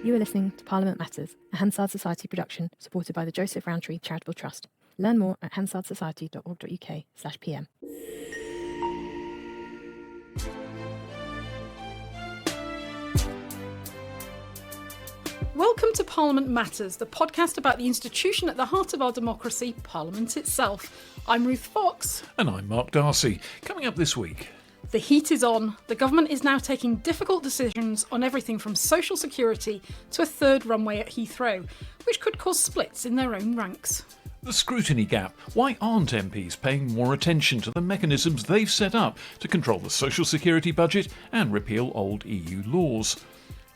You are listening to Parliament Matters, a Hansard Society production supported by the Joseph Rowntree Charitable Trust. Learn more at hansardsociety.org.uk/pm. Welcome to Parliament Matters, the podcast about the institution at the heart of our democracy, Parliament itself. I'm Ruth Fox. And I'm Mark Darcy. Coming up this week. The heat is on. The government is now taking difficult decisions on everything from social security to a third runway at Heathrow, which could cause splits in their own ranks. The scrutiny gap. Why aren't MPs paying more attention to the mechanisms they've set up to control the social security budget and repeal old EU laws?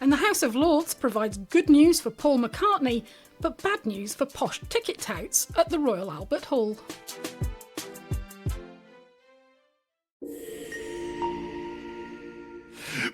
And the House of Lords provides good news for Paul McCartney, but bad news for posh ticket touts at the Royal Albert Hall.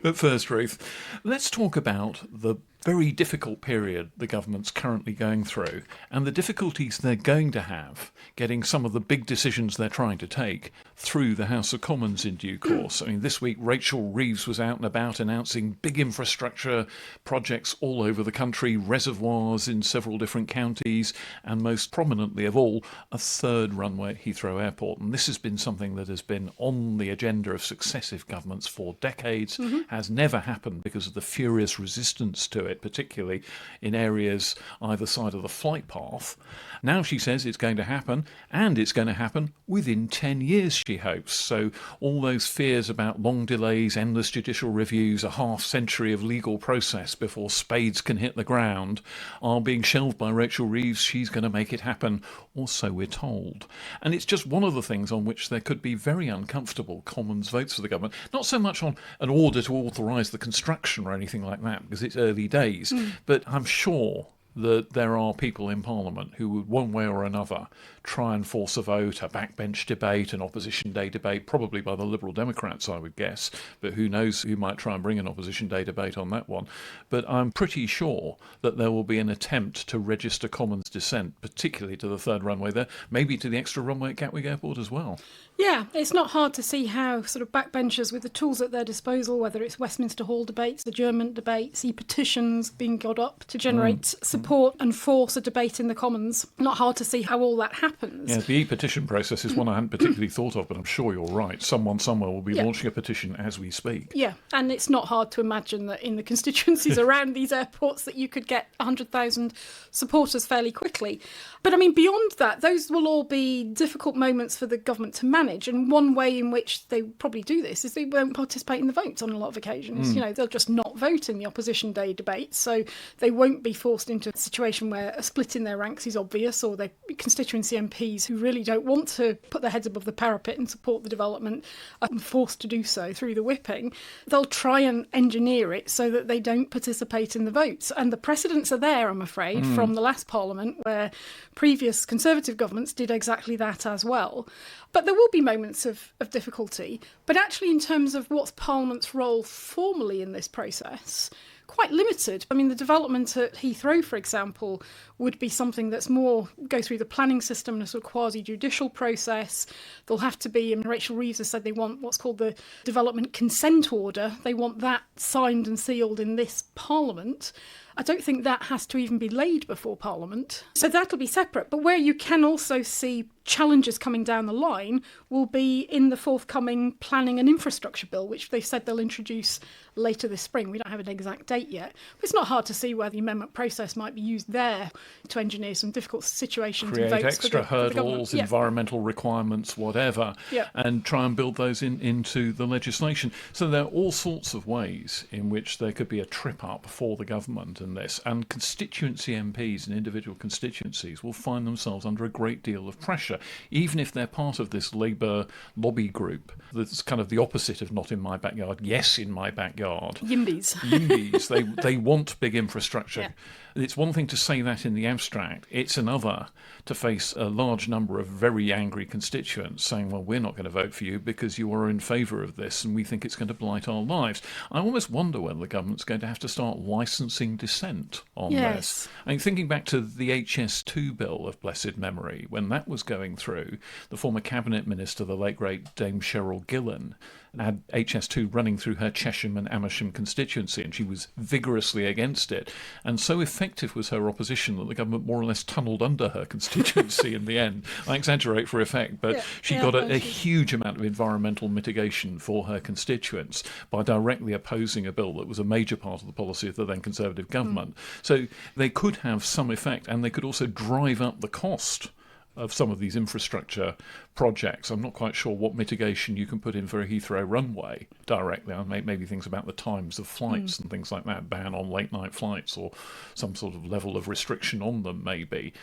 But first, Ruth, let's talk about the very difficult period the government's currently going through and the difficulties they're going to have getting some of the big decisions they're trying to take through the House of Commons in due course. I mean, this week Rachel Reeves was out and about announcing big infrastructure projects all over the country, reservoirs in several different counties, and most prominently of all, a third runway at Heathrow Airport. And this has been something that has been on the agenda of successive governments for decades, has never happened because of the furious resistance to it, particularly in areas either side of the flight path. Now she says it's going to happen, and it's going to happen within 10 years, she hopes. So all those fears about long delays, endless judicial reviews, a half century of legal process before spades can hit the ground are being shelved by Rachel Reeves. She's going to make it happen, or so we're told. And it's just one of the things on which there could be very uncomfortable Commons votes for the government. Not so much on an order to authorise the construction or anything like that, because it's early days, but I'm sure that there are people in Parliament who would, one way or another, try and force a vote, a backbench debate, an opposition day debate, probably by the Liberal Democrats, I would guess, but who knows who might try and bring an opposition day debate on that one. But I'm pretty sure that there will be an attempt to register Commons dissent, particularly to the third runway there, maybe to the extra runway at Gatwick Airport as well. Yeah, it's not hard to see how sort of backbenchers with the tools at their disposal, whether it's Westminster Hall debates, the German debates, e-petitions being got up to generate support and force a debate in the Commons, not hard to see how all that happens. Yeah, the e-petition process is one I hadn't particularly thought of, but I'm sure you're right. Someone somewhere will be launching a petition as we speak. Yeah, and it's not hard to imagine that in the constituencies around these airports that you could get 100,000 supporters fairly quickly. But I mean, beyond that, those will all be difficult moments for the government to manage. And one way in which they probably do this is they won't participate in the votes on a lot of occasions. You know, they'll just not vote in the opposition day debate. So they won't be forced into a situation where a split in their ranks is obvious, or their constituency MPs who really don't want to put their heads above the parapet and support the development are forced to do so through the whipping. They'll try and engineer it so that they don't participate in the votes. And the precedents are there, I'm afraid, from the last Parliament, where previous Conservative governments did exactly that as well. But there will be moments of difficulty. But actually, in terms of what's Parliament's role formally in this process, quite limited. I mean, the development at Heathrow, for example, would be something that's more go through the planning system in a sort of quasi-judicial process. There'll have to be, and Rachel Reeves has said they want what's called the development consent order. They want that signed and sealed in this Parliament. I don't think that has to even be laid before Parliament. So that'll be separate. But where you can also see challenges coming down the line will be in the forthcoming planning and infrastructure bill, which they've said they'll introduce later this spring. We don't have an exact date yet. But it's not hard to see where the amendment process might be used there to engineer some difficult situations. Create and votes extra hurdles, yeah. environmental requirements, whatever, and try and build those into the legislation. So there are all sorts of ways in which there could be a trip up for the government in this, and constituency MPs and individual constituencies will find themselves under a great deal of pressure, even if they're part of this Labour lobby group that's kind of the opposite of not in my backyard, yes in my backyard. YIMBYs. They want big infrastructure. Yeah. It's one thing to say that in the abstract. It's another to face a large number of very angry constituents saying, well, we're not going to vote for you because you are in favour of this and we think it's going to blight our lives. I almost wonder whether the government's going to have to start licensing dissent on this. I mean, thinking back to the HS2 bill of blessed memory, when that was going through, the former cabinet minister, the late great Dame Cheryl Gillen, had HS2 running through her Chesham and Amersham constituency, and she was vigorously against it. And so effective was her opposition that the government more or less tunnelled under her constituency in the end. I exaggerate for effect, but she got a huge amount of environmental mitigation for her constituents by directly opposing a bill that was a major part of the policy of the then Conservative government. So they could have some effect, and they could also drive up the cost of some of these infrastructure projects. I'm not quite sure what mitigation you can put in for a Heathrow runway directly. Maybe things about the times of flights and things like that, ban on late night flights or some sort of level of restriction on them maybe.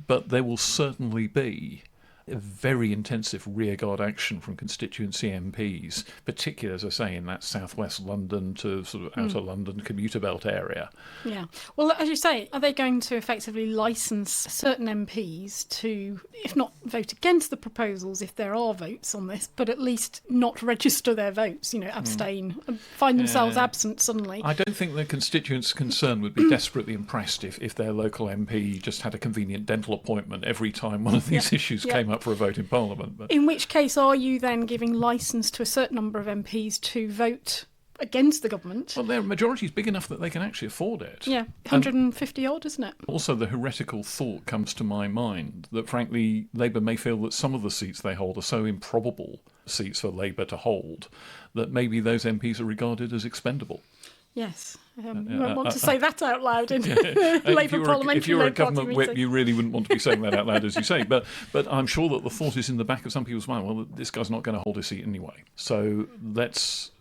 But there will certainly be a very intensive rearguard action from constituency MPs, particularly, as I say, in that southwest London to sort of outer London commuter belt area. Yeah. Well, as you say, are they going to effectively licence certain MPs to, if not vote against the proposals, if there are votes on this, but at least not register their votes, abstain, find themselves absent suddenly? I don't think the constituents concerned would be desperately impressed if their local MP just had a convenient dental appointment every time one of these issues came up for a vote in Parliament. But in which case, are you then giving licence to a certain number of MPs to vote against the government? Well, their majority is big enough that they can actually afford it. Yeah, 150 odd, isn't it? Also, the heretical thought comes to my mind that, frankly, Labour may feel that some of the seats they hold are so improbable seats for Labour to hold that maybe those MPs are regarded as expendable. Yes. I don't want to say that out loud in Labour parliamentary. If you were a government whip, you really wouldn't want to be saying that out loud, as you say. But I'm sure that the thought is in the back of some people's mind, well, this guy's not going to hold his seat anyway. So let's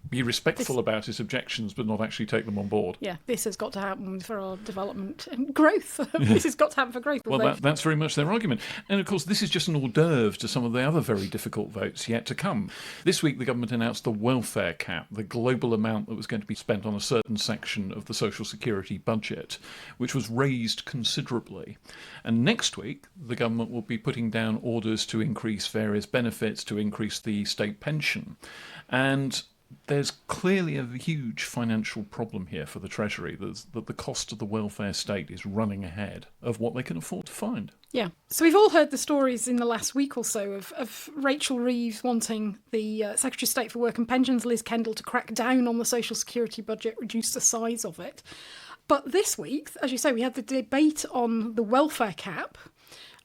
be respectful about his objections, but not actually take them on board. Yeah, this has got to happen for our development and growth. This has got to happen for growth. Well, that's very much their argument. And of course, this is just an hors d'oeuvre to some of the other very difficult votes yet to come. This week, the government announced the welfare cap, the global amount that was going to be spent on a certain section of the social security budget, which was raised considerably. And next week, the government will be putting down orders to increase various benefits, to increase the state pension. And there's clearly a huge financial problem here for the Treasury, that the cost of the welfare state is running ahead of what they can afford to find. Yeah. So we've all heard the stories in the last week or so of Rachel Reeves wanting the Secretary of State for Work and Pensions, Liz Kendall, to crack down on the social security budget, reduce the size of it. But this week, as you say, we had the debate on the welfare cap,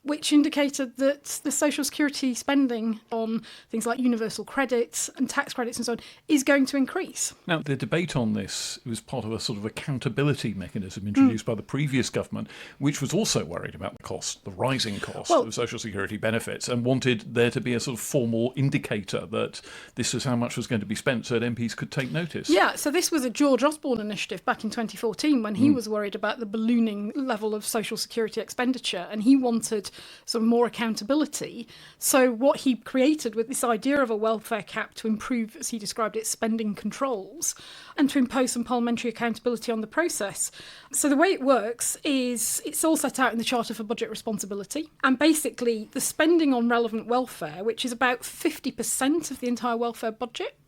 which indicated that the social security spending on things like universal credits and tax credits and so on is going to increase. Now, the debate on this was part of a sort of accountability mechanism introduced by the previous government, which was also worried about the rising cost of social security benefits, and wanted there to be a sort of formal indicator that this is how much was going to be spent so that MPs could take notice. Yeah, so this was a George Osborne initiative back in 2014 when he was worried about the ballooning level of social security expenditure, and he wanted sort of more accountability. So what he created with this idea of a welfare cap to improve, as he described it, spending controls and to impose some parliamentary accountability on the process. So the way it works is it's all set out in the Charter for Budget Responsibility. And basically the spending on relevant welfare, which is about 50% of the entire welfare budget,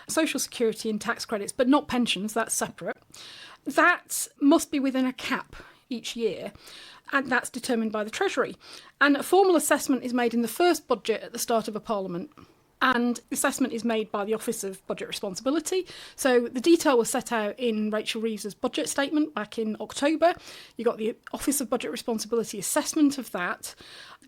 social security and tax credits, but not pensions, that's separate, that must be within a cap each year. And that's determined by the Treasury. And a formal assessment is made in the first budget at the start of a parliament. And the assessment is made by the Office of Budget Responsibility. So the detail was set out in Rachel Reeves's budget statement back in October. You got the Office of Budget Responsibility assessment of that.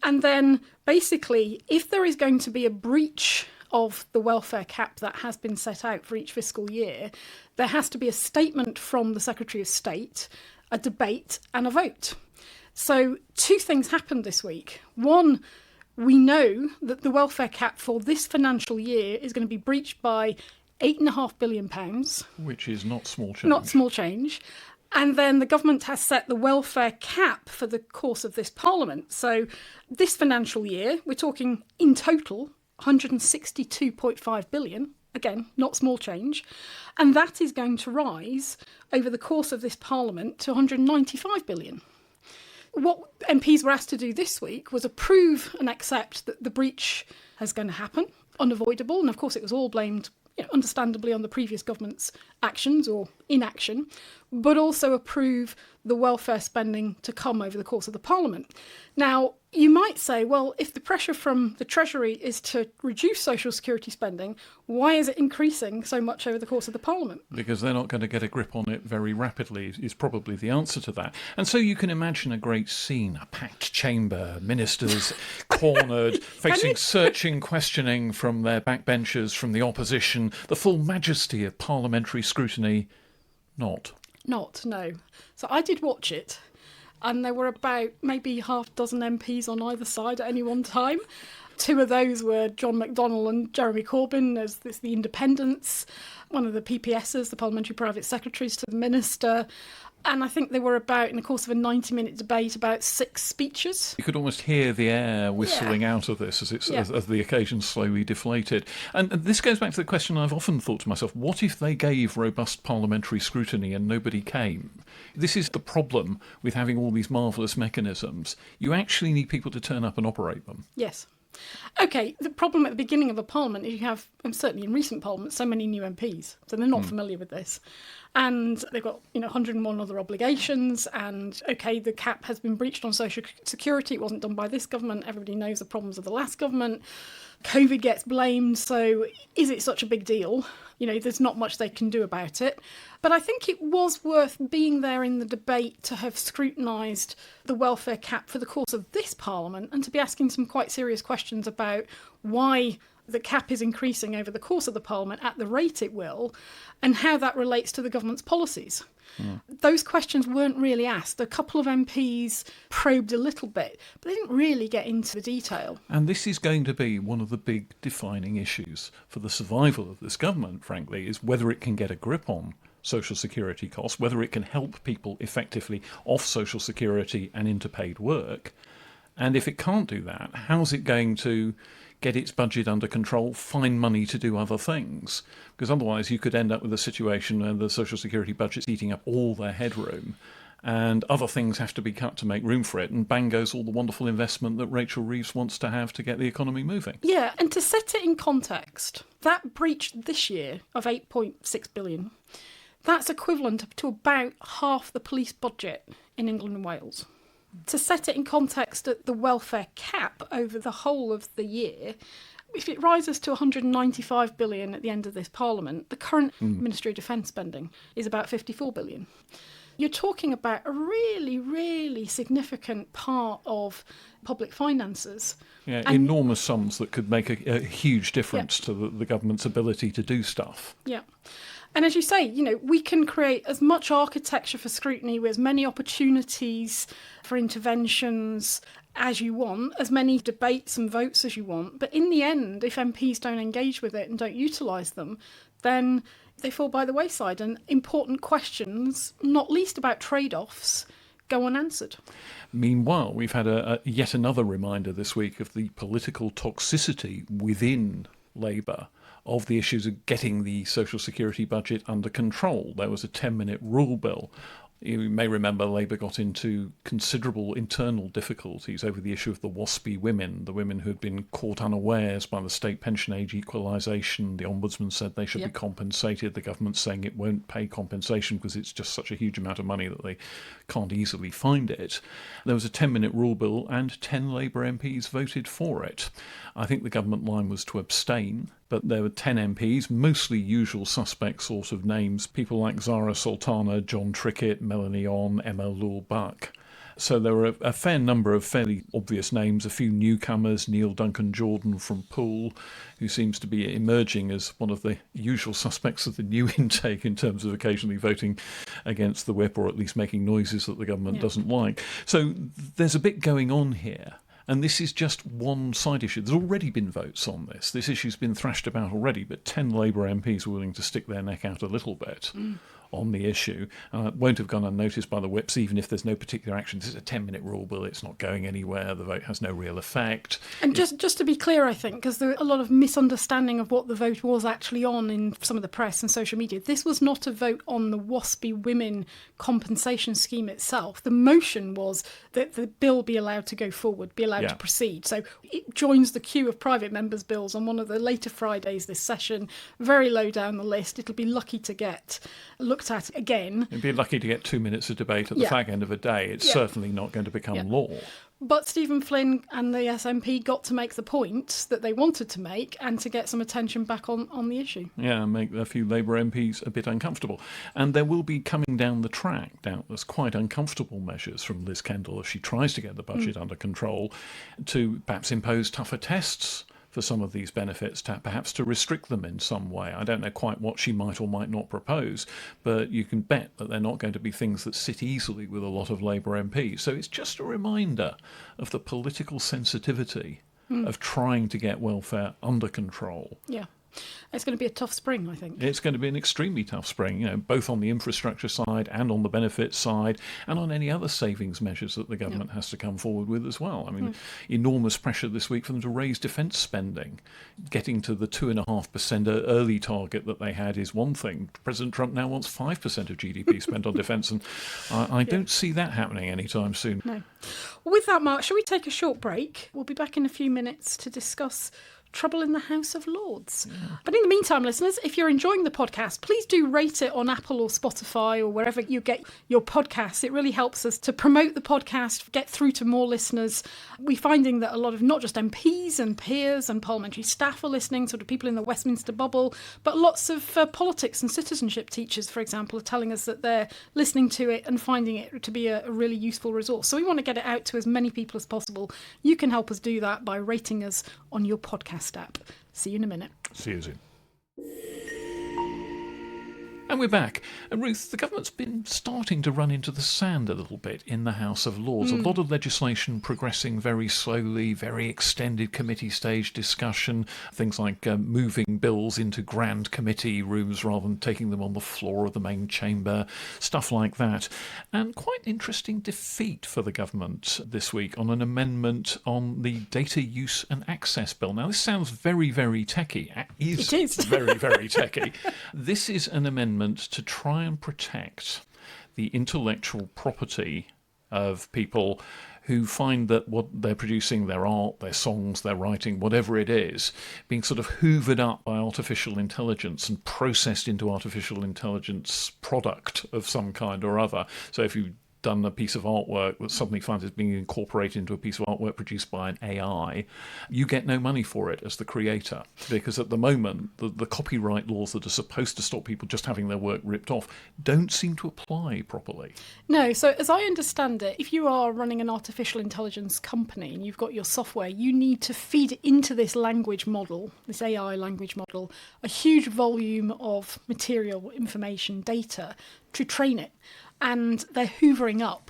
And then basically, if there is going to be a breach of the welfare cap that has been set out for each fiscal year, there has to be a statement from the Secretary of State, a debate and a vote. So two things happened this week. One, we know that the welfare cap for this financial year is going to be breached by £8.5 billion. Which is not small change. Not small change. And then the government has set the welfare cap for the course of this parliament. So this financial year, we're talking in total £162.5 billion. Again, not small change. And that is going to rise over the course of this parliament to £195 billion. What MPs were asked to do this week was approve and accept that the breach is going to happen, unavoidable. And of course, it was all blamed, understandably, on the previous government's actions or inaction, but also approve the welfare spending to come over the course of the Parliament. Now, You might say, well, if the pressure from the Treasury is to reduce social security spending, why is it increasing so much over the course of the Parliament? Because they're not going to get a grip on it very rapidly, is probably the answer to that. And so you can imagine a great scene, a packed chamber, ministers cornered, facing searching questioning from their backbenchers, from the opposition, the full majesty of parliamentary scrutiny. Not, no. So I did watch it. And there were about maybe half a dozen MPs on either side at any one time. Two of those were John McDonnell and Jeremy Corbyn, as the independents, one of the PPSs, the parliamentary private secretaries to the minister. And I think there were about, in the course of a 90-minute debate, about 6 speeches. You could almost hear the air whistling out of this as the occasion slowly deflated. And this goes back to the question I've often thought to myself, what if they gave robust parliamentary scrutiny and nobody came? This is the problem with having all these marvellous mechanisms. You actually need people to turn up and operate them. Yes. OK, the problem at the beginning of a parliament is you have, and certainly in recent parliaments, so many new MPs, so they're not familiar with this. And they've got 101 other obligations, and OK, the cap has been breached on social security. It wasn't done by this government. Everybody knows the problems of the last government. COVID gets blamed, so is it such a big deal? There's not much they can do about it. But I think it was worth being there in the debate to have scrutinised the welfare cap for the course of this Parliament and to be asking some quite serious questions about why the cap is increasing over the course of the Parliament at the rate it will and how that relates to the government's policies. Those questions weren't really asked. A couple of MPs probed a little bit, but they didn't really get into the detail. And this is going to be one of the big defining issues for the survival of this government, frankly, is whether it can get a grip on social security costs, whether it can help people effectively off social security and into paid work. And if it can't do that, how's it going to get its budget under control, find money to do other things? Because otherwise you could end up with a situation where the social security budget's eating up all their headroom and other things have to be cut to make room for it, and bang goes all the wonderful investment that Rachel Reeves wants to have to get the economy moving. Yeah, and to set it in context, that breach this year of 8.6 billion, that's equivalent to about half the police budget in England and Wales. To set it in context, at the welfare cap over the whole of the year, if it rises to 195 billion at the end of this Parliament, the current Ministry of Defence spending is about 54 billion. You're talking about a really, really significant part of public finances. Yeah, enormous sums that could make a huge difference to the government's ability to do stuff. Yeah. And as you say, we can create as much architecture for scrutiny with as many opportunities for interventions as you want, as many debates and votes as you want. But in the end, if MPs don't engage with it and don't utilise them, then they fall by the wayside. And important questions, not least about trade-offs, go unanswered. Meanwhile, we've had yet another reminder this week of the political toxicity within Labour of the issues of getting the social security budget under control. There was a 10-minute rule bill. You may remember Labour got into considerable internal difficulties over the issue of the WASPy women, the women who had been caught unawares by the state pension age equalisation. The Ombudsman said they should be compensated. The government's saying it won't pay compensation because it's just such a huge amount of money that they can't easily find it. There was a 10-minute rule bill and 10 Labour MPs voted for it. I think the government line was to abstain, but there were 10 MPs, mostly usual suspect sort of names, people like Zara Sultana, John Trickett, Melanie On, Emma Lule-Buck. So there were a fair number of fairly obvious names, a few newcomers, Neil Duncan Jordan from Poole, who seems to be emerging as one of the usual suspects of the new intake in terms of occasionally voting against the whip or at least making noises that the government doesn't like. So there's a bit going on here. And this is just one side issue. There's already been votes on this. This issue's been thrashed about already, but 10 Labour MPs were willing to stick their neck out a little bit on the issue. It won't have gone unnoticed by the whips, even if there's no particular action. This is a 10-minute rule bill. It's not going anywhere. The vote has no real effect. And just to be clear, I think, because there was a lot of misunderstanding of what the vote was actually on in some of the press and social media, this was not a vote on the WASPy women compensation scheme itself. The motion was that the bill be allowed to go forward, be allowed to proceed. So it joins the queue of private members' bills on one of the later Fridays this session, very low down the list. It'll be lucky to get looked looked at again. You'd be lucky to get 2 minutes of debate at the fag end of a day. It's certainly not going to become law. But Stephen Flynn and the SNP got to make the point that they wanted to make and to get some attention back on the issue. Yeah, make a few Labour MPs a bit uncomfortable. And there will be coming down the track, doubtless, quite uncomfortable measures from Liz Kendall as she tries to get the budget under control, to perhaps impose tougher tests for some of these benefits, perhaps to restrict them in some way. I don't know quite what she might or might not propose, but you can bet that they're not going to be things that sit easily with a lot of Labour MPs. So it's just a reminder of the political sensitivity of trying to get welfare under control. Yeah. It's going to be a tough spring, I think. It's going to be an extremely tough spring, both on the infrastructure side and on the benefits side and on any other savings measures that the government has to come forward with as well. I mean, enormous pressure this week for them to raise defence spending. Getting to the 2.5% early target that they had is one thing. President Trump now wants 5% of GDP spent on defence, and I don't see that happening anytime soon. No. Well, with that, Mark, shall we take a short break? We'll be back in a few minutes to discuss trouble in the House of Lords. Yeah. But in the meantime, listeners, if you're enjoying the podcast, please do rate it on Apple or Spotify or wherever you get your podcasts. It really helps us to promote the podcast, get through to more listeners. We're finding that a lot of not just MPs and peers and parliamentary staff are listening, sort of people in the Westminster bubble, but lots of politics and citizenship teachers, for example, are telling us that they're listening to it and finding it to be a really useful resource. So we want to get it out to as many people as possible. You can help us do that by rating us on your podcast app. See you in a minute. See you soon. And we're back. And Ruth, the government's been starting to run into the sand a little bit in the House of Lords. A lot of legislation progressing very slowly, very extended committee stage discussion, things like moving bills into grand committee rooms rather than taking them on the floor of the main chamber, stuff like that. And quite an interesting defeat for the government this week on an amendment on the Data Use and Access Bill. Now, this sounds very, very techie. It is very, very techie. This is an amendment to try and protect the intellectual property of people who find that what they're producing, their art, their songs, their writing, whatever it is, being sort of hoovered up by artificial intelligence and processed into artificial intelligence product of some kind or other. So if you done a piece of artwork that suddenly finds it's being incorporated into a piece of artwork produced by an AI, you get no money for it as the creator. Because at the moment, the copyright laws that are supposed to stop people just having their work ripped off don't seem to apply properly. No, so as I understand it, if you are running an artificial intelligence company and you've got your software, you need to feed into this language model, this AI language model, a huge volume of material, information, data to train it. And they're hoovering up,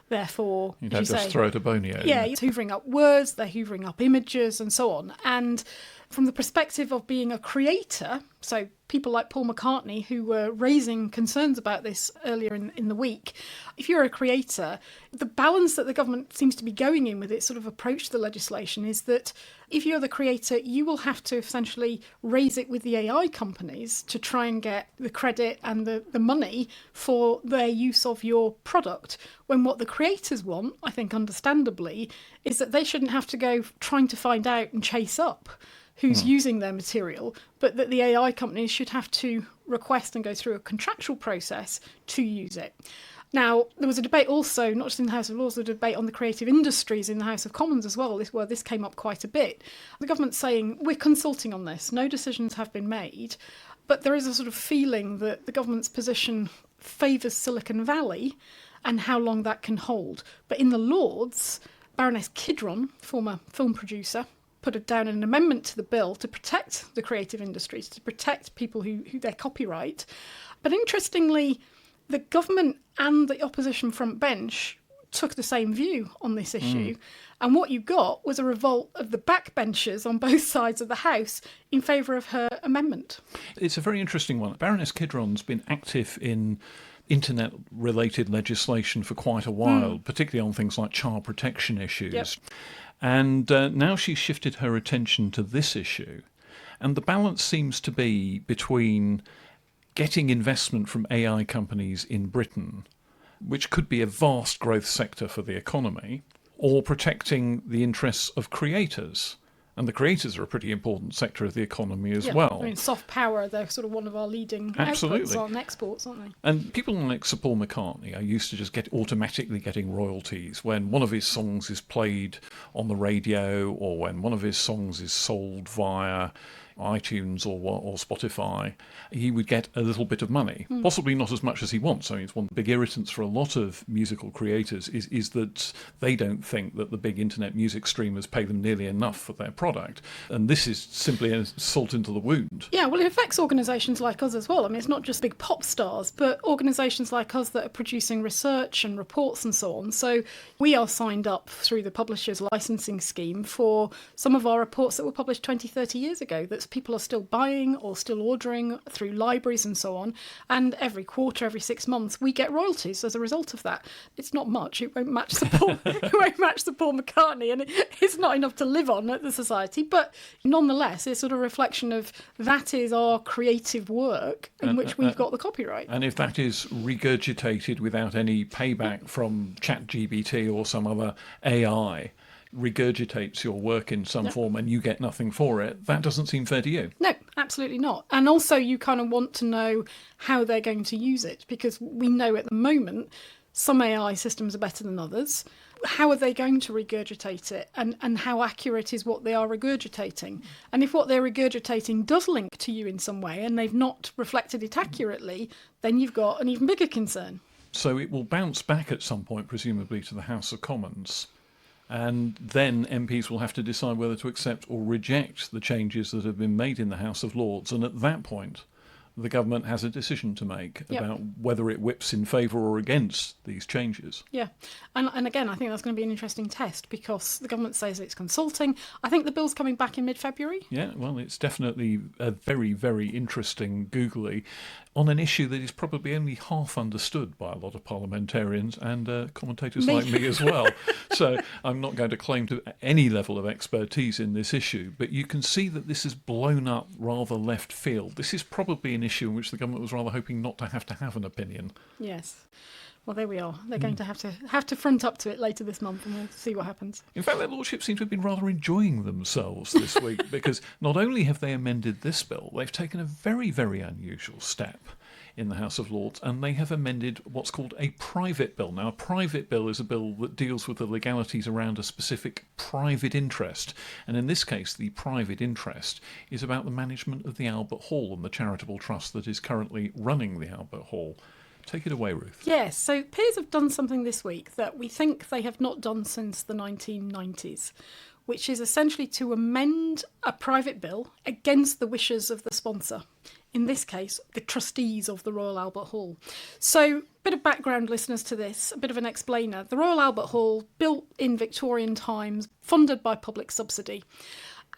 therefore, you don't just throw it a bonio. Yeah, it's hoovering up words, they're hoovering up images and so on. And from the perspective of being a creator, so people like Paul McCartney, who were raising concerns about this earlier in the week, if you're a creator, the balance that the government seems to be going in with its sort of approach to the legislation is that if you're the creator, you will have to essentially raise it with the AI companies to try and get the credit and the money for their use of your product. When what the creators want, I think understandably, is that they shouldn't have to go trying to find out and chase up who's using their material, but that the AI companies should have to request and go through a contractual process to use it. Now, there was a debate also, not just in the House of Lords, there was a debate on the creative industries in the House of Commons as well, where this came up quite a bit. The government's saying, we're consulting on this, no decisions have been made, but there is a sort of feeling that the government's position favours Silicon Valley and how long that can hold. But in the Lords, Baroness Kidron, former film producer, put down an amendment to the bill to protect the creative industries, to protect people who their copyright. But interestingly, the government and the opposition front bench took the same view on this issue. And what you got was a revolt of the backbenchers on both sides of the House in favour of her amendment. It's a very interesting one. Baroness Kidron's been active in internet-related legislation for quite a while, particularly on things like child protection issues. Yep. And now she's shifted her attention to this issue. And the balance seems to be between getting investment from AI companies in Britain, which could be a vast growth sector for the economy, or protecting the interests of creators. And the creators are a pretty important sector of the economy as Yeah, well. I mean, soft power, they're sort of one of our leading Absolutely. outputs on exports, aren't they? And people like Sir Paul McCartney are used to just automatically getting royalties when one of his songs is played on the radio or when one of his songs is sold via iTunes or Spotify. He would get a little bit of money, possibly not as much as he wants. I mean, it's one of the big irritants for a lot of musical creators is that they don't think that the big internet music streamers pay them nearly enough for their product. And this is simply a salt into the wound. Yeah, well, it affects organisations like us as well. I mean, it's not just big pop stars, but organisations like us that are producing research and reports and so on. So we are signed up through the publisher's licensing scheme for some of our reports that were published 20, 30 years ago that people are still buying or still ordering through libraries and so on. And every quarter, every 6 months, we get royalties as a result of that. It's not much. It won't match the Paul, it won't match the Paul McCartney, and it's not enough to live on at the society. But nonetheless, it's sort of a reflection of that is our creative work in which we've got the copyright. And if that is regurgitated without any payback from ChatGPT or some other AI, regurgitates your work in some form and you get nothing for it, that doesn't seem fair to you. No, absolutely not. And also you kind of want to know how they're going to use it, because we know at the moment some AI systems are better than others. How are they going to regurgitate it, and how accurate is what they are regurgitating? And if what they're regurgitating does link to you in some way and they've not reflected it accurately, then you've got an even bigger concern. So it will bounce back at some point, presumably, to the House of Commons. And then MPs will have to decide whether to accept or reject the changes that have been made in the House of Lords. And at that point, the government has a decision to make about whether it whips in favour or against these changes. Yeah. And again, I think that's going to be an interesting test, because the government says it's consulting. I think the bill's coming back in mid-February. Yeah, well, it's definitely a very, very interesting googly on an issue that is probably only half understood by a lot of parliamentarians and commentators like me as well. So I'm not going to claim to any level of expertise in this issue, but you can see that this has blown up rather left field. This is probably an issue in which the government was rather hoping not to have an opinion. Yes. Well, there we are. They're going to have to front up to it later this month, and we'll see what happens. In fact, their lordship seem to have been rather enjoying themselves this week, because not only have they amended this bill, they've taken a very, very unusual step in the House of Lords, and they have amended what's called a private bill. Now, a private bill is a bill that deals with the legalities around a specific private interest. And in this case, the private interest is about the management of the Albert Hall and the charitable trust that is currently running the Albert Hall. Take it away, Ruth. Yes, so peers have done something this week that we think they have not done since the 1990s, which is essentially to amend a private bill against the wishes of the sponsor. In this case, the trustees of the Royal Albert Hall. So, a bit of background, listeners, to this, a bit of an explainer. The Royal Albert Hall, built in Victorian times, funded by public subsidy.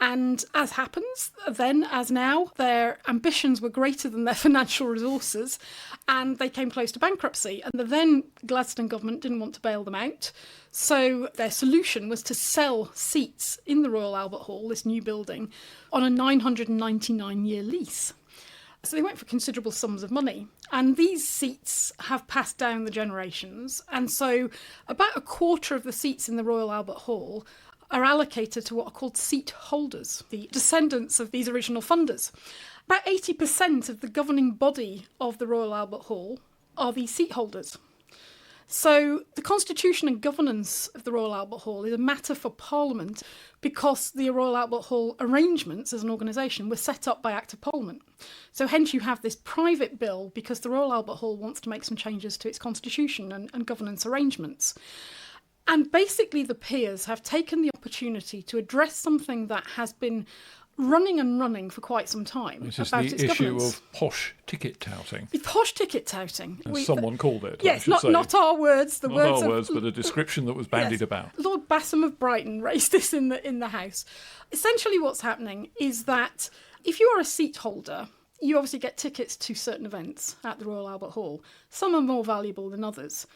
And as happens, then as now, their ambitions were greater than their financial resources, and they came close to bankruptcy. And the then Gladstone government didn't want to bail them out. So their solution was to sell seats in the Royal Albert Hall, this new building, on a 999-year lease. So they went for considerable sums of money. And these seats have passed down the generations. And so about a quarter of the seats in the Royal Albert Hall are allocated to what are called seat holders, the descendants of these original funders. About 80% of the governing body of the Royal Albert Hall are these seat holders. So the constitution and governance of the Royal Albert Hall is a matter for Parliament, because the Royal Albert Hall arrangements as an organisation were set up by Act of Parliament. So hence you have this private bill because the Royal Albert Hall wants to make some changes to its constitution and governance arrangements. And basically the peers have taken the opportunity to address something that has been running for quite some time. This is about the its issue governance. of posh ticket touting, The posh ticket touting. as someone called it. Yes, I should say. not our words. Not our words, but a description that was bandied about. Lord Bassam of Brighton raised this in the House. Essentially what's happening is that if you are a seat holder, you obviously get tickets to certain events at the Royal Albert Hall. Some are more valuable than others.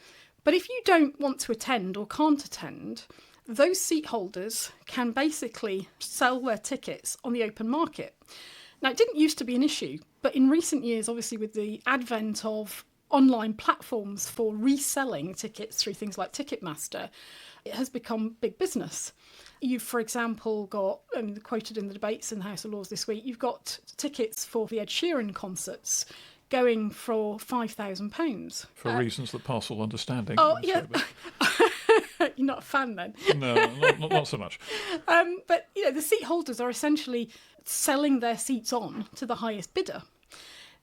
But if you don't want to attend or can't attend, those seat holders can basically sell their tickets on the open market. Now, it didn't used to be an issue, but in recent years, obviously with the advent of online platforms for reselling tickets through things like Ticketmaster, it has become big business. You've, for example, got, quoted in the debates in the House of Lords this week, you've got tickets for the Ed Sheeran concerts going for £5,000. For reasons that pass all understanding. Oh, yeah. You're not a fan then? No, not so much. But, the seat holders are essentially selling their seats on to the highest bidder.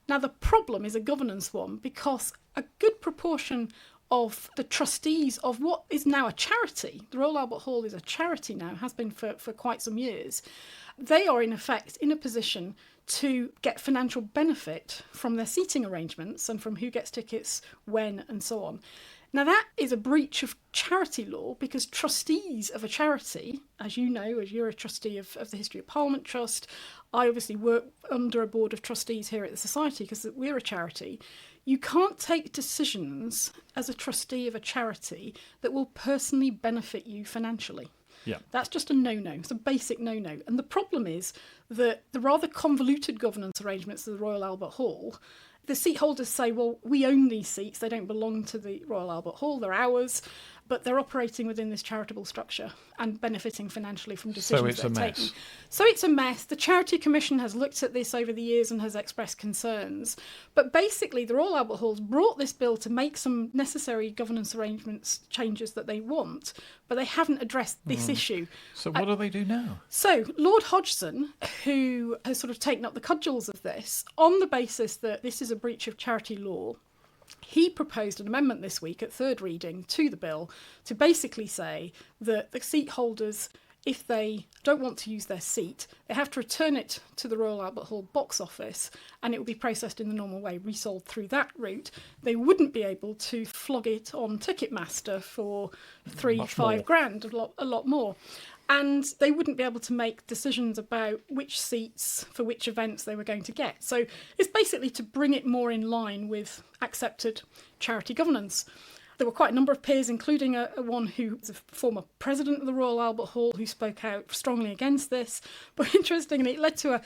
Now, the problem is a governance one, because a good proportion of the trustees of what is now a charity, the Royal Albert Hall is a charity now, has been for quite some years, they are in effect in a position to get financial benefit from their seating arrangements and from who gets tickets when and so on. Now, that is a breach of charity law, because trustees of a charity, as you know, as you're a trustee of the History of Parliament Trust, I obviously work under a board of trustees here at the Society because we're a charity. You can't take decisions as a trustee of a charity that will personally benefit you financially. Yeah. That's just a no-no. It's a basic no-no. And the problem is that the rather convoluted governance arrangements of the Royal Albert Hall, the seat holders say, well, we own these seats. They don't belong to the Royal Albert Hall. They're ours. But they're operating within this charitable structure and benefiting financially from decisions they're taking. So it's a mess. The Charity Commission has looked at this over the years and has expressed concerns. But basically, the Royal Albert Hall's brought this bill to make some necessary governance arrangements changes that they want, but they haven't addressed this issue. So what do they do now? So Lord Hodgson, who has sort of taken up the cudgels of this, on the basis that this is a breach of charity law, he proposed an amendment this week at third reading to the bill to basically say that the seat holders, if they don't want to use their seat, they have to return it to the Royal Albert Hall box office and it will be processed in the normal way, resold through that route. They wouldn't be able to flog it on Ticketmaster for £3,000-5,000, a lot more. And they wouldn't be able to make decisions about which seats for which events they were going to get. So it's basically to bring it more in line with accepted charity governance. There were quite a number of peers, including one who was a former president of the Royal Albert Hall, who spoke out strongly against this. But interestingly, it led to a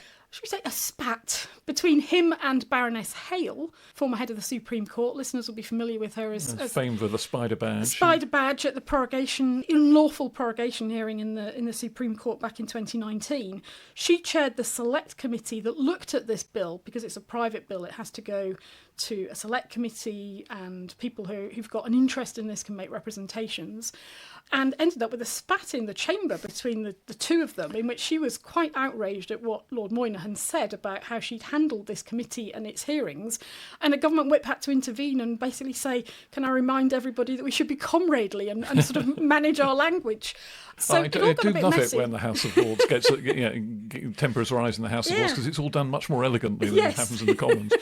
spat between him and Baroness Hale, former head of the Supreme Court. Listeners will be familiar with her as famed for the spider badge. Spider badge at the unlawful prorogation hearing in the Supreme Court back in 2019. She chaired the select committee that looked at this bill. Because it's a private bill, it has to go to a select committee, and people who've got an interest in this can make representations, and ended up with a spat in the chamber between the two of them, in which she was quite outraged at what Lord Moynihan said about how she'd handled this committee and its hearings. And a government whip had to intervene and basically say, can I remind everybody that we should be comradely and sort of manage our language? So I do love it when the House of Lords gets tempers rise in the House of Lords, because it's all done much more elegantly than it happens in the Commons.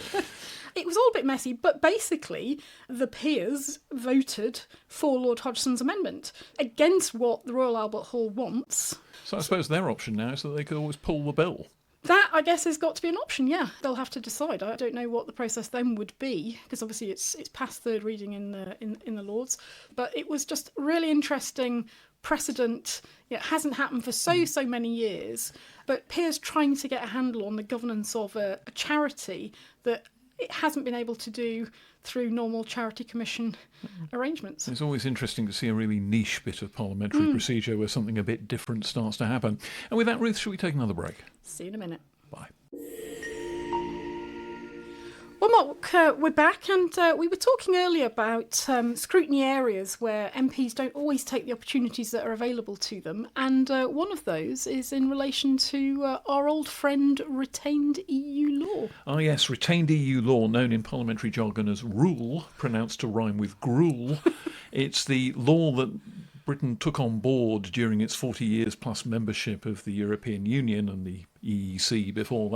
It was all a bit messy, but basically the peers voted for Lord Hodgson's amendment against what the Royal Albert Hall wants. So I suppose their option now is that they could always pull the bill. That, I guess, has got to be an option, yeah. They'll have to decide. I don't know what the process then would be, because obviously it's past third reading in the Lords. But it was just really interesting precedent. It hasn't happened for so many years. But peers trying to get a handle on the governance of a charity that it hasn't been able to do through normal Charity Commission arrangements. It's always interesting to see a really niche bit of parliamentary procedure where something a bit different starts to happen. And with that, Ruth, shall we take another break? See you in a minute. Bye. Well, Mark, we're back, and we were talking earlier about scrutiny areas where MPs don't always take the opportunities that are available to them, and one of those is in relation to our old friend retained EU law. Ah, yes, retained EU law, known in parliamentary jargon as rule, pronounced to rhyme with gruel. It's the law that Britain took on board during its 40 years plus membership of the European Union and the EEC before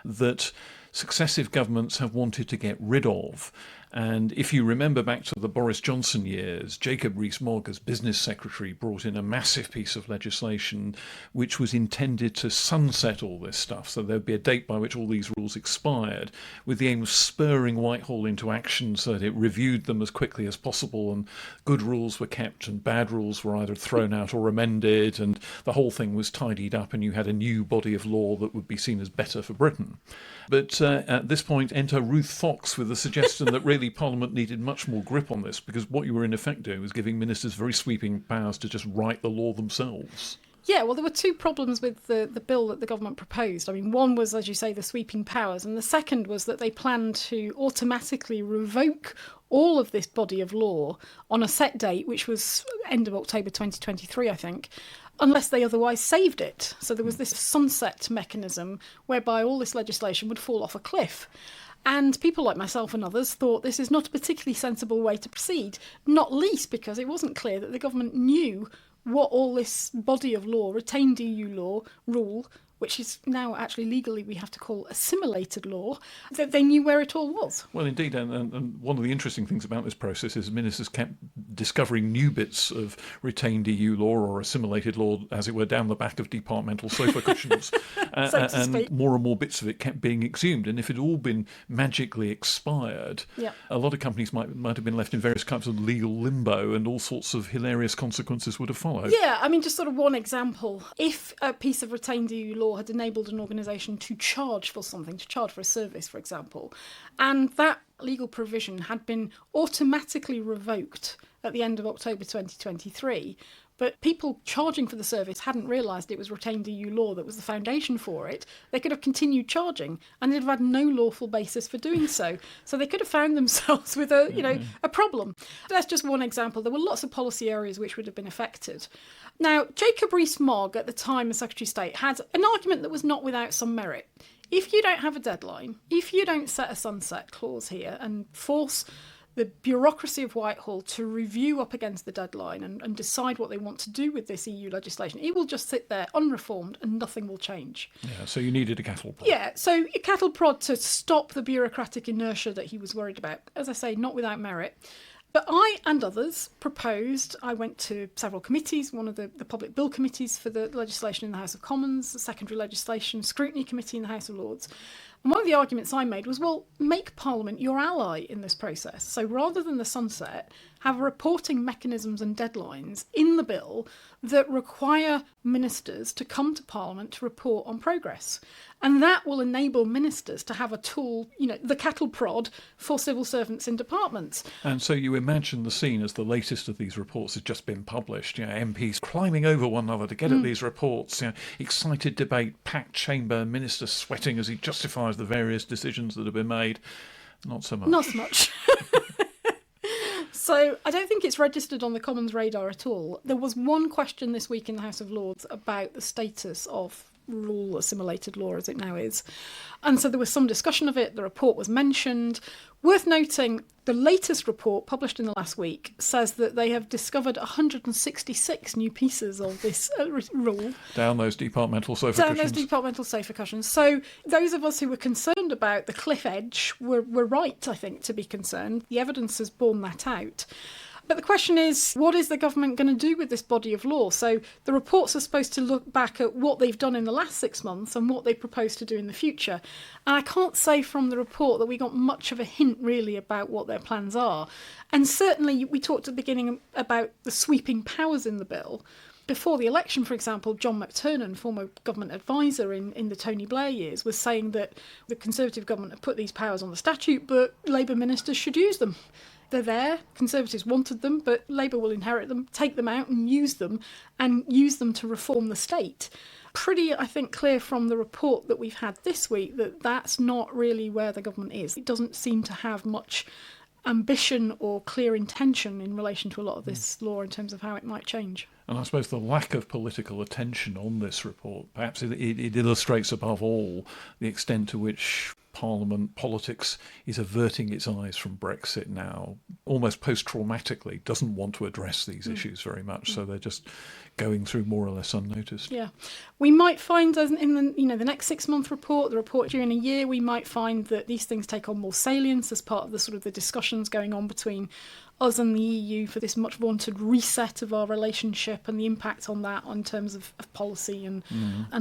that successive governments have wanted to get rid of. And if you remember back to the Boris Johnson years, Jacob Rees-Mogg, as business secretary, brought in a massive piece of legislation which was intended to sunset all this stuff. So there'd be a date by which all these rules expired, with the aim of spurring Whitehall into action so that it reviewed them as quickly as possible, and good rules were kept and bad rules were either thrown out or amended, and the whole thing was tidied up and you had a new body of law that would be seen as better for Britain. But at this point, enter Ruth Fox with the suggestion that really Parliament needed much more grip on this, because what you were in effect doing was giving ministers very sweeping powers to just write the law themselves. Yeah, well, there were two problems with the bill that the government proposed. I mean, one was, as you say, the sweeping powers, and the second was that they planned to automatically revoke all of this body of law on a set date, which was end of October 2023, I think, unless they otherwise saved it. So there was this sunset mechanism whereby all this legislation would fall off a cliff. And people like myself and others thought this is not a particularly sensible way to proceed, not least because it wasn't clear that the government knew what all this body of law, retained EU law, rule, which is now actually legally we have to call assimilated law, that they knew where it all was. Well, indeed, and one of the interesting things about this process is ministers kept discovering new bits of retained EU law or assimilated law, as it were, down the back of departmental sofa cushions, and more bits of it kept being exhumed. And if it had all been magically expired, a lot of companies might have been left in various kinds of legal limbo, and all sorts of hilarious consequences would have followed. Yeah, I mean, just sort of one example. If a piece of retained EU law had enabled an organisation to charge for something, to charge for a service, for example, and that legal provision had been automatically revoked at the end of October 2023, but people charging for the service hadn't realised it was retained EU law that was the foundation for it, they could have continued charging and they'd have had no lawful basis for doing so. So they could have found themselves with a problem. That's just one example. There were lots of policy areas which would have been affected. Now, Jacob Rees-Mogg, at the time as Secretary of State, had an argument that was not without some merit. If you don't have a deadline, if you don't set a sunset clause here and force the bureaucracy of Whitehall to review up against the deadline and decide what they want to do with this EU legislation, it will just sit there unreformed and nothing will change. Yeah, so you needed a cattle prod. Yeah, so a cattle prod to stop the bureaucratic inertia that he was worried about. As I say, not without merit. But I and others proposed, I went to several committees, one of the public bill committees for the legislation in the House of Commons, the secondary legislation scrutiny committee in the House of Lords. And one of the arguments I made was, well, make Parliament your ally in this process. So rather than the sunset, have reporting mechanisms and deadlines in the bill that require ministers to come to Parliament to report on progress. And that will enable ministers to have a tool, the cattle prod for civil servants in departments. And so you imagine the scene as the latest of these reports has just been published, MPs climbing over one another to get at these reports, excited debate, packed chamber, minister sweating as he justifies the various decisions that have been made. Not so much. Not so much. So I don't think it's registered on the Commons radar at all. There was one question this week in the House of Lords about the status of rule assimilated law as it now is. And so there was some discussion of it. The report was mentioned. Worth noting, the latest report published in the last week says that they have discovered 166 new pieces of this rule. Down those departmental sofa cushions. Down those departmental sofa cushions. So those of us who were concerned about the cliff edge were right, I think, to be concerned. The evidence has borne that out. But the question is, what is the government going to do with this body of law? So the reports are supposed to look back at what they've done in the last 6 months and what they propose to do in the future. And I can't say from the report that we got much of a hint really about what their plans are. And certainly we talked at the beginning about the sweeping powers in the bill. Before the election, for example, John McTernan, former government advisor in the Tony Blair years, was saying that the Conservative government have put these powers on the statute, but Labour ministers should use them. They're there, Conservatives wanted them, but Labour will inherit them, take them out and use them to reform the state. Pretty, I think, clear from the report that we've had this week that that's not really where the government is. It doesn't seem to have much ambition or clear intention in relation to a lot of this law in terms of how it might change. And I suppose the lack of political attention on this report, perhaps it illustrates above all the extent to which Parliament politics is averting its eyes from Brexit now, almost post-traumatically, doesn't want to address these issues very much, so they're just going through more or less unnoticed. Yeah. We might find in the next 6-month report, the report during a year, we might find that these things take on more salience as part of the sort of the discussions going on between us and the EU for this much vaunted reset of our relationship and the impact on that in terms of policy and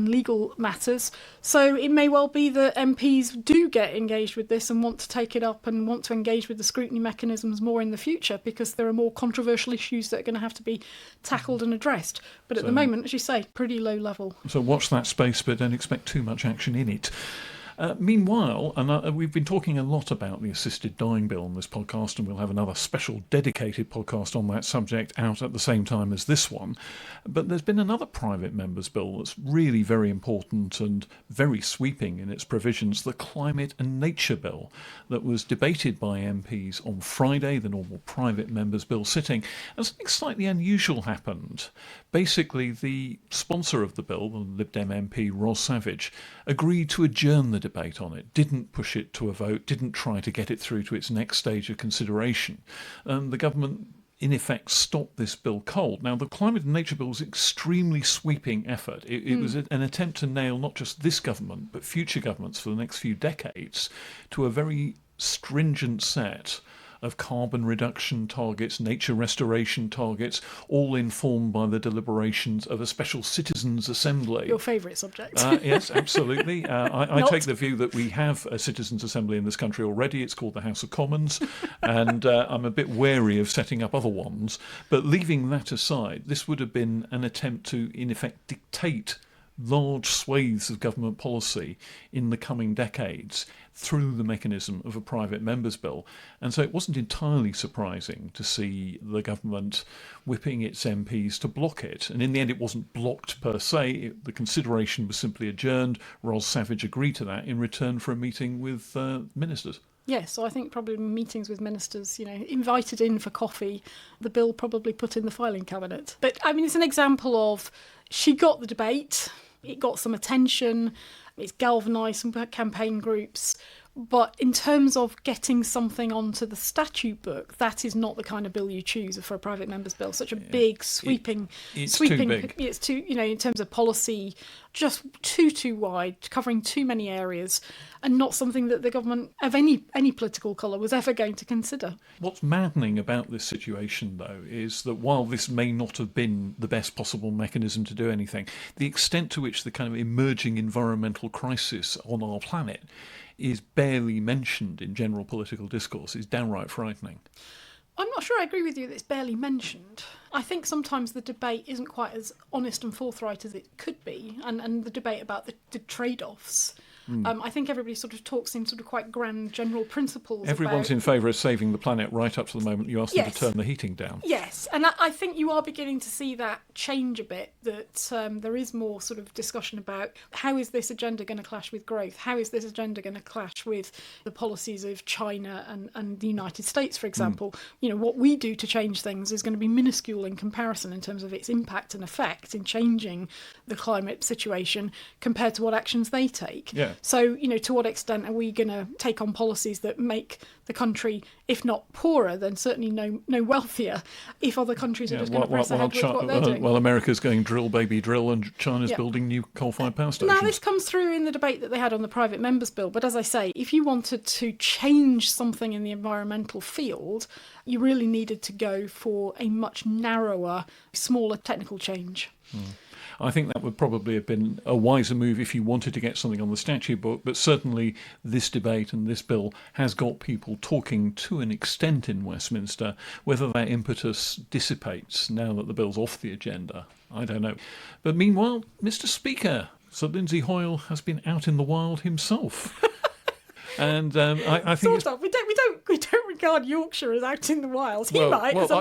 legal matters. So it may well be that MPs do get engaged with this and want to take it up and want to engage with the scrutiny mechanisms more in the future because there are more controversial issues that are going to have to be tackled and addressed. But at the moment, as you say, pretty low level. So watch that space, but don't expect too much action in it. Meanwhile, and we've been talking a lot about the assisted dying bill on this podcast, and we'll have another special dedicated podcast on that subject out at the same time as this one. But there's been another private member's bill that's really very important and very sweeping in its provisions, the Climate and Nature Bill, that was debated by MPs on Friday, the normal private member's bill sitting, and something slightly unusual happened. Basically, the sponsor of the bill, the Lib Dem MP Ros Savage, agreed to adjourn the debate on it, didn't push it to a vote, didn't try to get it through to its next stage of consideration. The government, in effect, stopped this bill cold. Now, the Climate and Nature Bill was an extremely sweeping effort. It was an attempt to nail not just this government, but future governments for the next few decades to a very stringent set of carbon reduction targets, nature restoration targets, all informed by the deliberations of a special citizens' assembly. Your favourite subject. Yes, absolutely. I take the view that we have a citizens' assembly in this country already. It's called the House of Commons, and I'm a bit wary of setting up other ones. But leaving that aside, this would have been an attempt to, in effect, dictate large swathes of government policy in the coming decades through the mechanism of a private member's bill. And so it wasn't entirely surprising to see the government whipping its MPs to block it. And in the end, it wasn't blocked per se. The consideration was simply adjourned. Ros Savage agreed to that in return for a meeting with ministers. Yes, so I think probably meetings with ministers, invited in for coffee, the bill probably put in the filing cabinet. But I mean, it's an example of she got the debate, it got some attention, it's galvanised some campaign groups. But in terms of getting something onto the statute book, that is not the kind of bill you choose for a private member's bill. Such a big, sweeping... It's too big. It's too, in terms of policy, just too wide, covering too many areas, and not something that the government of any political colour was ever going to consider. What's maddening about this situation, though, is that while this may not have been the best possible mechanism to do anything, the extent to which the kind of emerging environmental crisis on our planet is barely mentioned in general political discourse is downright frightening. I'm not sure I agree with you that it's barely mentioned. I think sometimes the debate isn't quite as honest and forthright as it could be, and the debate about the trade-offs. I think everybody sort of talks in sort of quite grand general principles. Everyone's in favour of saving the planet right up to the moment you ask them to turn the heating down. Yes, and I think you are beginning to see that change a bit, that there is more sort of discussion about how is this agenda going to clash with growth? How is this agenda going to clash with the policies of China and the United States, for example? What we do to change things is going to be minuscule in comparison in terms of its impact and effect in changing the climate situation compared to what actions they take. Yeah. So, to what extent are we going to take on policies that make the country, if not poorer, then certainly no wealthier, if other countries are just going to press ahead with what they're doing? Well, America's going drill, baby, drill, and China's building new coal-fired power stations. Now, this comes through in the debate that they had on the private members' bill, but as I say, if you wanted to change something in the environmental field, you really needed to go for a much narrower, smaller technical change. I think that would probably have been a wiser move if you wanted to get something on the statute book, but certainly this debate and this bill has got people talking to an extent in Westminster. Whether that impetus dissipates now that the bill's off the agenda, I don't know. But meanwhile, Mr. Speaker, Sir Lindsay Hoyle has been out in the wild himself. And I think we don't regard Yorkshire as out in the wilds. He might, as a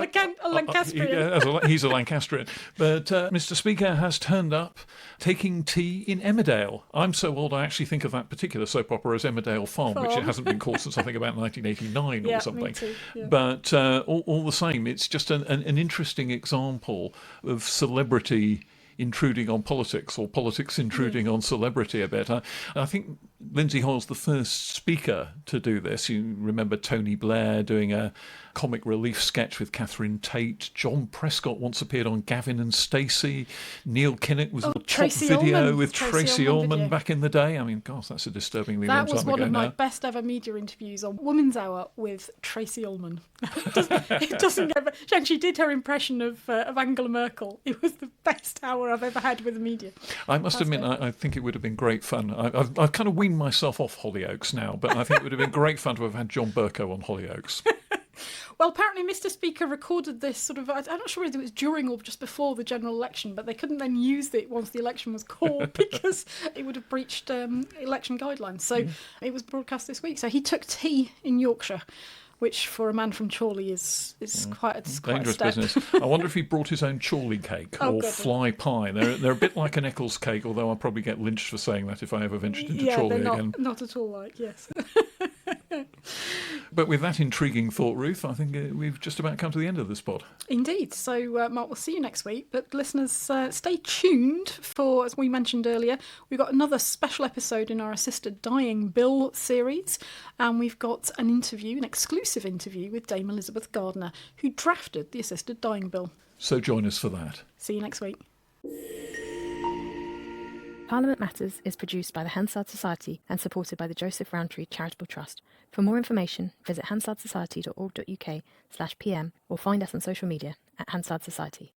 Lancastrian. He's a Lancastrian. But Mr. Speaker has turned up taking tea in Emmerdale. I'm so old I actually think of that particular soap opera as Emmerdale Farm, which it hasn't been called since I think about 1989 or something. Me too, yeah. But all the same, it's just an interesting example of celebrity intruding on politics, or politics intruding on celebrity a bit. I think Lindsay Hoyle's the first speaker to do this. You remember Tony Blair doing a comic relief sketch with Catherine Tate. John Prescott once appeared on Gavin and Stacey. Neil Kinnock was in a top video with Tracy Ullman back in the day. I mean, gosh, that's a disturbingly long time ago now. That was one of my best ever media interviews on Woman's Hour with Tracy Ullman. It doesn't get... And she did her impression of Angela Merkel. It was the best hour I've ever had with the media. I must admit, I think it would have been great fun. I've kind of weaned myself off Hollyoaks now, but I think it would have been great fun to have had John Bercow on Hollyoaks. Well, apparently Mr. Speaker recorded this I'm not sure whether it was during or just before the general election, but they couldn't then use it once the election was called because it would have breached election guidelines. So it was broadcast this week. So he took tea in Yorkshire, which for a man from Chorley is quite a dangerous step. business. I wonder if he brought his own Chorley cake or fly pie. They're a bit like an Eccles cake, although I'll probably get lynched for saying that if I ever ventured into Chorley again. Not at all like, yes. But with that intriguing thought, Ruth, I think we've just about come to the end of this pod. Indeed. So, Mark, we'll see you next week. But listeners, stay tuned for, as we mentioned earlier, we've got another special episode in our Assisted Dying Bill series. And we've got an exclusive interview with Dame Elizabeth Gardner, who drafted the Assisted Dying Bill. So join us for that. See you next week. Parliament Matters is produced by the Hansard Society and supported by the Joseph Rowntree Charitable Trust. For more information, visit hansardsociety.org.uk/pm or find us on social media at Hansard Society.